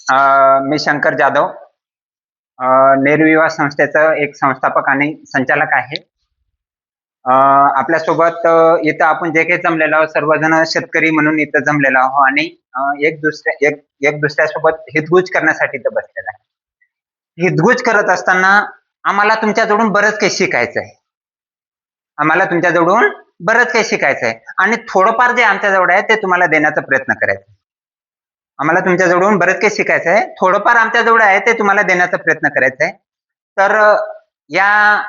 मी शंकर जाधव निर्विवाह संस्थेचं एक संस्थापक आणि संचालक आहे. आपल्यासोबत इथं आपण जे काही जमलेलो आहोत सर्वजण शेतकरी म्हणून इथं जमलेलो आहोत आणि एक दुसऱ्यासोबत हितगुज करण्यासाठी इथं बसलेला आहे. हितगुज करत असताना आम्हाला तुमच्याजवळून बरंच काही शिकायचं आहे. आम्हाला तुमच्याजवळून बरंच काही शिकायचं आहे आणि थोडंफार जे आमच्याजवळ आहे ते तुम्हाला देण्याचा प्रयत्न करायचा आहे. आम्हाला तुमच्याजवळून बरंच काही शिकायचं आहे. थोडंफार आमच्याजवळ आहे ते तुम्हाला देण्याचा प्रयत्न करायचा आहे. तर या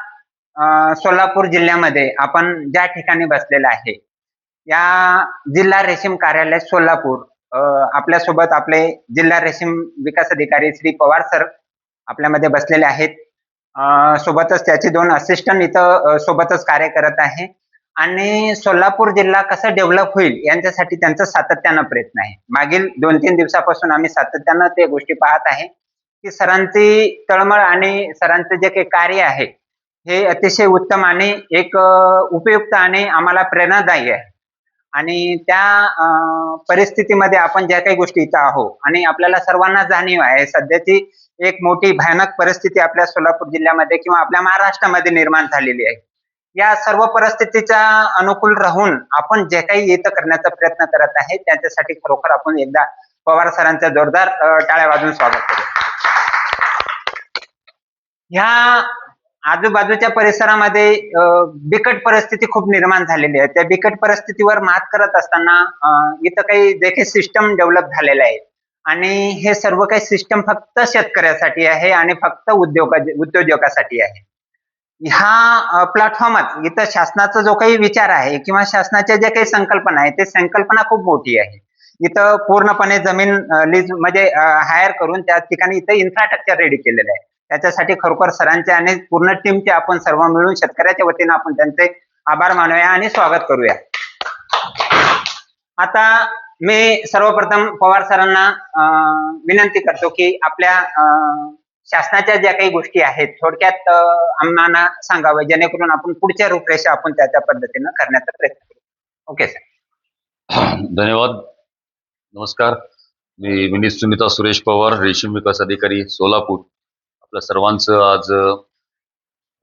सोलापूर जिल्ह्यामध्ये आपण ज्या ठिकाणी बसलेलं आहे, या जिल्हा रेशीम कार्यालय सोलापूर आपल्यासोबत आपले जिल्हा रेशीम विकास अधिकारी श्री पवार सर आपल्यामध्ये बसलेले आहेत. सोबतच त्याचे 2 असिस्टंट इथं सोबतच कार्य करत आहे आणि सोलापूर जिल्हा कसा डेव्हलप होईल यांच्यासाठी त्यांचा सातत्यानं प्रयत्न आहे. मागील 2-3 दिवसापासून आम्ही सातत्यानं ते गोष्टी पाहत आहे, की सरांची तळमळ आणि सरांचं जे काही कार्य आहे, हे अतिशय उत्तम आणि एक उपयुक्त आणि आम्हाला प्रेरणादायी आहे. आणि त्या परिस्थितीमध्ये आपण ज्या काही गोष्टी इथं आहोत आणि आपल्याला सर्वांना जाणीव आहे सध्याची एक मोठी भयानक परिस्थिती आपल्या सोलापूर जिल्ह्यामध्ये किंवा आपल्या महाराष्ट्रामध्ये निर्माण झालेली आहे. या सर्व परिस्थितीच्या अनुकूल राहून आपण जे काही इथं करण्याचा प्रयत्न करत आहे त्याच्यासाठी खरोखर आपण एकदा पवार सरांचं जोरदार टाळ्या वाजवून स्वागत करू. ह्या आजूबाजूच्या परिसरामध्ये बिकट परिस्थिती खूप निर्माण झालेली आहे. त्या बिकट परिस्थितीवर मात करत असताना इथं काही जे काही सिस्टम डेव्हलप झालेलं आहे आणि हे सर्व काही सिस्टम फक्त शेतकऱ्यासाठी आहे आणि फक्त उद्योजकासाठी आहे. ह्या प्लॅटफॉर्मात इथं शासनाचा जो काही विचार आहे किंवा शासनाच्या ज्या काही संकल्पना आहे ते संकल्पना खूप मोठी आहे. इथं पूर्णपणे जमीन लीज म्हणजे हायर करून त्या ठिकाणी इथं इन्फ्रास्ट्रक्चर रेडी केलेलं आहे. त्याच्यासाठी खरोखर सरांचे आणि पूर्ण टीमचे आपण सर्व मिळून शेतकऱ्याच्या वतीनं आपण त्यांचे आभार मानूया आणि स्वागत करूया. आता मी सर्वप्रथम पवार सरांना विनंती करतो की आपल्या शासनाच्या ज्या काही गोष्टी आहेत थोडक्यात आम्हाला सांगावं जेणेकरून आपण पुढच्या रूपरेषा आपण त्या पद्धतीनं करण्याचा प्रयत्न करू. Okay sir. धन्यवाद. नमस्कार. मी विनीत सुनीता सुरेश पवार, रेशीम विकास अधिकारी सोलापूर. आपल्या सर्वांचं आज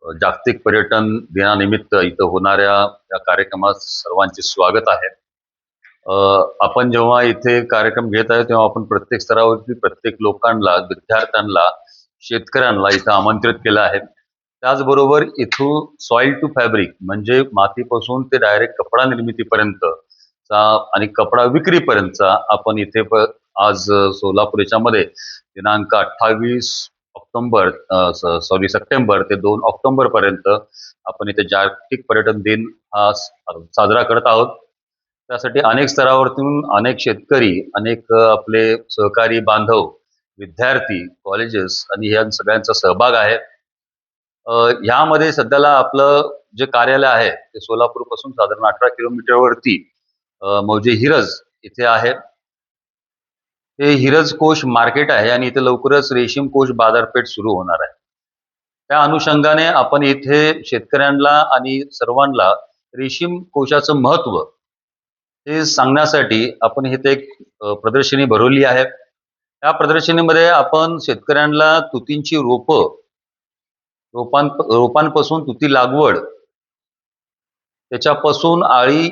जागतिक पर्यटन दिनानिमित्त इथं होणाऱ्या या कार्यक्रमात सर्वांचे स्वागत आहे. आपण जेव्हा इथे कार्यक्रम घेत आहे तेव्हा आपण प्रत्येक स्तरावरती प्रत्येक लोकांना, विद्यार्थ्यांना, शेतकऱ्यांना इथं आमंत्रित केलं आहे. त्याचबरोबर इथून सॉइल टू फॅब्रिक म्हणजे मातीपासून ते डायरेक्ट कपडा निर्मितीपर्यंत आणि कपडा विक्रीपर्यंतचा आपण इथे आज सोलापूर याच्यामध्ये दिनांक 28 सप्टेंबर ते 2 ऑक्टोबर पर्यंत आपण इथे जागतिक पर्यटन दिन हा साजरा करत आहोत. त्यासाठी अनेक स्तरावरतून अनेक शेतकरी, अनेक आपले सहकारी बांधव, विद्यार्थी, कॉलेजेस आणि या सगळ्यांचा सहभाग आहे. ह्यामध्ये सध्याला आपलं जे कार्यालय आहे ते सोलापूर पासून साधारण 18 किलोमीटरवरती मौजे हिरज इथे आहे. हे हिरज कोष मार्केट आहे आणि इथे लवकरच रेशीम कोष बाजारपेठ सुरू होणार आहे. त्या अनुषंगाने आपण इथे शेतकऱ्यांना आणि सर्वांना रेशीम कोषाचं महत्व हे सांगण्यासाठी आपण इथे एक प्रदर्शनी भरवली आहे. त्या प्रदर्शनीमध्ये आपण शेतकऱ्यांना तुतींची रोपांपासून तुती लागवड, त्याच्यापासून आळी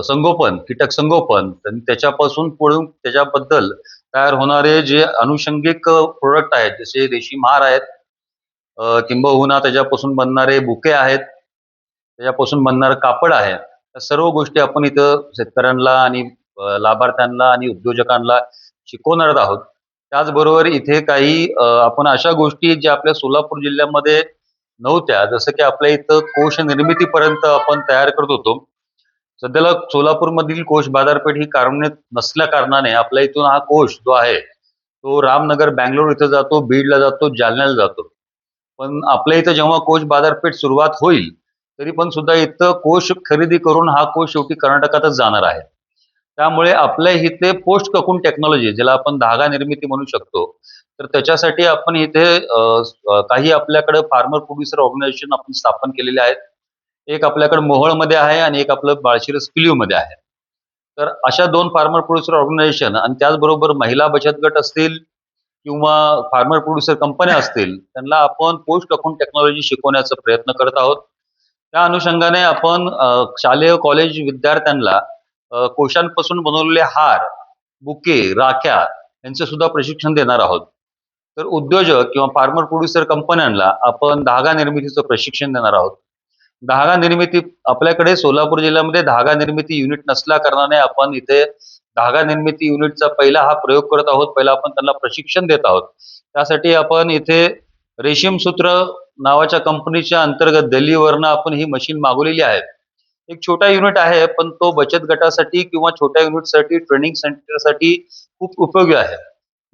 संगोपन, कीटक संगोपन, त्याच्यापासून पुढून त्याच्याबद्दल तयार होणारे जे अनुषंगिक प्रोडक्ट आहेत जसे रेशीम हार आहेत, किंबहुना त्याच्यापासून बनणारे बुके आहेत, त्याच्यापासून बनणारं कापड आहे. या सर्व गोष्टी आपण इथं शेतकऱ्यांना आणि लाभार्थ्यांना आणि उद्योजकांना शिकवणार आहोत. त्याचबरोबर इथे काही आपण अशा गोष्टी ज्या आपल्या सोलापूर जिल्ह्यामध्ये नव्हत्या, जसं की आपल्या इथं कोश निर्मितीपर्यंत आपण तयार करत होतो. सध्याला सोलापूरमधील कोश बाजारपेठ ही कार्यान्वित नसल्या कारणाने आपल्या इथून हा कोश जो आहे तो रामनगर, बँगलोर इथं जातो, बीडला जातो, जालन्याला जातो. पण आपल्या इथं जेव्हा कोश बाजारपेठ सुरुवात होईल तरी पण सुद्धा इथं कोश खरेदी करून हा कोश शेवटी कर्नाटकातच जाणार आहे. त्यामुळे आपल्या इथे पोस्ट ककून टेक्नॉलॉजी ज्याला आपण धागा निर्मिती म्हणू शकतो, तर त्याच्यासाठी आपण इथे काही आपल्याकडे फार्मर प्रोड्युसर ऑर्गनायझेशन आपण स्थापन केलेले आहेत. एक आपल्याकडे मोहोळमध्ये आहे आणि एक आपलं माळशिरस मध्ये आहे. तर अशा 2 फार्मर प्रोड्युसर ऑर्गनायझेशन आणि त्याचबरोबर महिला बचत गट असतील, किंवा फार्मर प्रोड्युसर कंपन्या असतील त्यांना आपण पोस्ट टाकून टेक्नॉलॉजी शिकवण्याचा प्रयत्न करत आहोत. त्या अनुषंगाने आपण शालेय कॉलेज विद्यार्थ्यांना कोशांपासून बनवलेले हार, बुके, राख्या यांचं सुद्धा प्रशिक्षण देणार आहोत. तर उद्योजक किंवा फार्मर प्रोड्युसर कंपन्यांना आपण धागा निर्मितीचं प्रशिक्षण देणार आहोत. धागा निर्मिती आपल्याकडे सोलापूर जिल्ह्यामध्ये धागा निर्मिती युनिट नसल्या कारणाने आपण इथे धागा निर्मिती युनिटचा पहिला हा प्रयोग करत आहोत. पहिला आपण त्यांना प्रशिक्षण देत आहोत. त्यासाठी आपण इथे रेशीम सूत्र नावाच्या कंपनीच्या अंतर्गत दिल्लीवरनं आपण ही मशीन मागवलेली आहे. एक छोटा युनिट आहे, पण तो बचत गटासाठी किंवा छोट्या युनिटसाठी ट्रेनिंग सेंटरसाठी खूप उपयोगी आहे.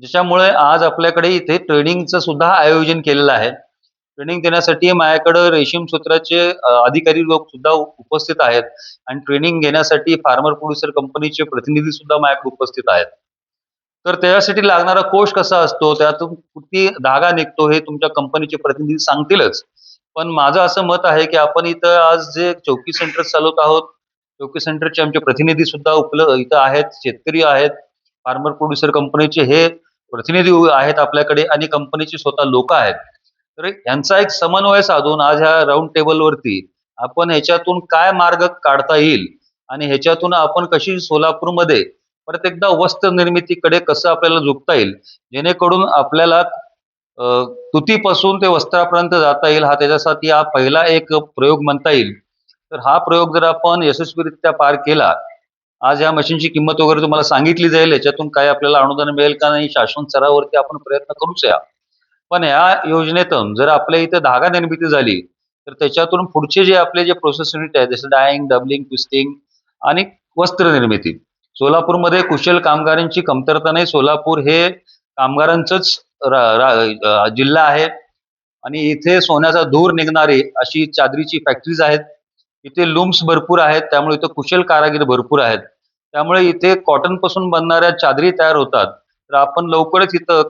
ज्याच्यामुळे आज आपल्याकडे इथे ट्रेनिंगचं सुद्धा आयोजन केलेलं आहे. ट्रेनिंग देण्यासाठी माझ्याकडे रेशीम सूत्राचे अधिकारी लोक सुद्धा उपस्थित आहेत आणि ट्रेनिंग घेण्यासाठी फार्मर प्रोड्युसर कंपनीचे प्रतिनिधी सुद्धा माझ्याकडे उपस्थित आहेत. तर त्याच्यासाठी लागणारा कोश कसा असतो, त्यातून किती धागा निघतो हे तुमच्या कंपनीचे प्रतिनिधी सांगतीलच. पण माझं असं मत आहे की आपण इथं आज जे चौकी सेंटर चालवत आहोत, चौकी सेंटरचे आमचे प्रतिनिधी सुद्धा इथं आहेत, शेतकरी आहेत, फार्मर प्रोड्युसर कंपनीचे हे प्रतिनिधी आहेत आपल्याकडे आणि कंपनीचे स्वतः लोक आहेत. तर यांचा एक समन्वय साधून आज ह्या राऊंड टेबलवरती आपण ह्याच्यातून काय मार्ग काढता येईल आणि ह्याच्यातून आपण कशी सोलापूरमध्ये परत एकदा वस्त्र निर्मितीकडे कसं आपल्याला झुकता येईल, जेणेकरून आपल्याला तुतीपासून ते वस्त्रापर्यंत जाता येईल, हा त्याच्यासाठी हा पहिला एक प्रयोग म्हणता येईल. तर हा प्रयोग जर आपण यशस्वीरित्या पार केला, आज या मशीनची किंमत वगैरे तुम्हाला सांगितली जाईल, याच्यातून काय आपल्याला अनुदान मिळेल का नाही शाश्वत स्तरावरती आपण प्रयत्न करूच या. पण या योजनेतून जर आपल्या इथे धागा निर्मिती झाली तर त्याच्यातून पुढचे जे आपले जे प्रोसेस युनिट आहेत जसं डायिंग, डबलिंग, ट्विस्टिंग आणि वस्त्र निर्मिती. सोलापूरमध्ये कुशल कामगारांची कमतरता नाही. सोलापूर हे कामगारांचंच जिल्हा आहे आणि इथे सोन्याचा धूर निघणारी अशी चादरीची फॅक्टरीज आहेत. इथे लूम्स भरपूर आहेत, त्यामुळे इथे कुशल कारागीर भरपूर आहेत. त्यामुळे इथे कॉटन पासून बनणाऱ्या चादरी तयार होतात. तर आपण लवकरच इथं